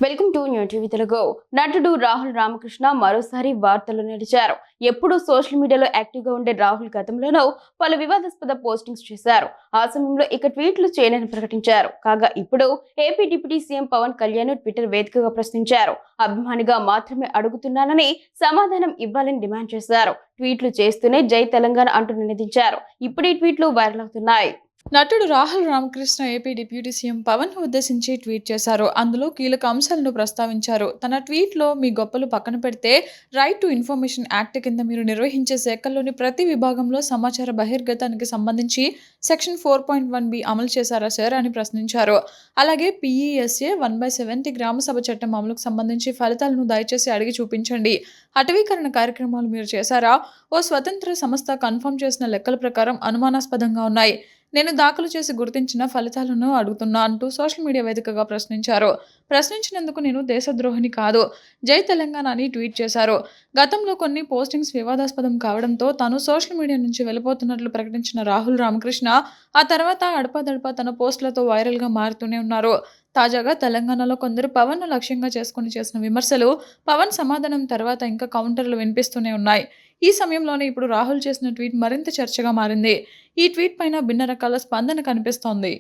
Welcome to new TV Telugu. నటుడు రాహుల్ రామకృష్ణ మరోసారి వార్తల్లో నిలిచారు. ఎప్పుడూ సోషల్ మీడియాలో యాక్టివ్ గా ఉండే రాహుల్ గతంలోనూ పలు వివాదాస్పద పోస్టింగ్స్ చేశారు. ఆ సమయంలో ఇక ట్వీట్లు చేయనని ప్రకటించారు. కాగా ఇప్పుడు AP deputy CM Pawan Kalyan Twitter వేదికగా ప్రశ్నించారు. అభిమానిగా మాత్రమే అడుగుతున్నానని సమాధానం ఇవ్వాలని డిమాండ్ చేశారు. ట్వీట్లు చేస్తూనే జై తెలంగాణ అంటూ నినదించారు. ఇప్పుడు ఈ ట్వీట్లు వైరల్ అవుతున్నాయి. నటుడు Rahul Ramakrishna AP deputy CM Pawan ఉద్దేశించి ట్వీట్ చేశారు. అందులో కీలక అంశాలను ప్రస్తావించారు. తన ట్వీట్లో మీ గొప్పలు పక్కన పెడితే రైట్ టు ఇన్ఫర్మేషన్ యాక్ట్ కింద మీరు నిర్వహించే శాఖల్లోని ప్రతి విభాగంలో సమాచార బహిర్గతానికి సంబంధించి సెక్షన్ 4.1B అమలు చేశారా సార్ అని ప్రశ్నించారు. అలాగే PESA 1/70 గ్రామసభ చట్టం అమలుకు సంబంధించి ఫలితాలను దయచేసి అడిగి చూపించండి. అటవీకరణ కార్యక్రమాలు మీరు చేశారా? ఓ స్వతంత్ర సంస్థ కన్ఫర్మ్ చేసిన లెక్కల ప్రకారం అనుమానాస్పదంగా ఉన్నాయి. నేను దాఖలు చేసి గుర్తించిన ఫలితాలను అడుగుతున్నా అంటూ సోషల్ మీడియా వేదికగా ప్రశ్నించినందుకు నేను దేశద్రోహిని కాదు, జై తెలంగాణ అని ట్వీట్ చేశారు. గతంలో కొన్ని పోస్టింగ్స్ వివాదాస్పదం కావడంతో తాను సోషల్ మీడియా నుంచి వెళ్ళిపోతున్నట్లు ప్రకటించిన రాహుల్ రామకృష్ణ ఆ తర్వాత అడపాదడపా తన పోస్టులతో వైరల్గా మారుతూనే ఉన్నారు. తాజాగా తెలంగాణలో కొందరు పవన్ను లక్ష్యంగా చేసుకుని చేసిన విమర్శలు, పవన్ సమాధానం తర్వాత ఇంకా కౌంటర్లు వినిపిస్తూనే ఉన్నాయి. ఈ సమయంలోనే ఇప్పుడు రాహుల్ చేసిన ట్వీట్ మరింత చర్చగా మారింది. ఈ ట్వీట్ పైన భిన్న రకాల స్పందన కనిపిస్తోంది.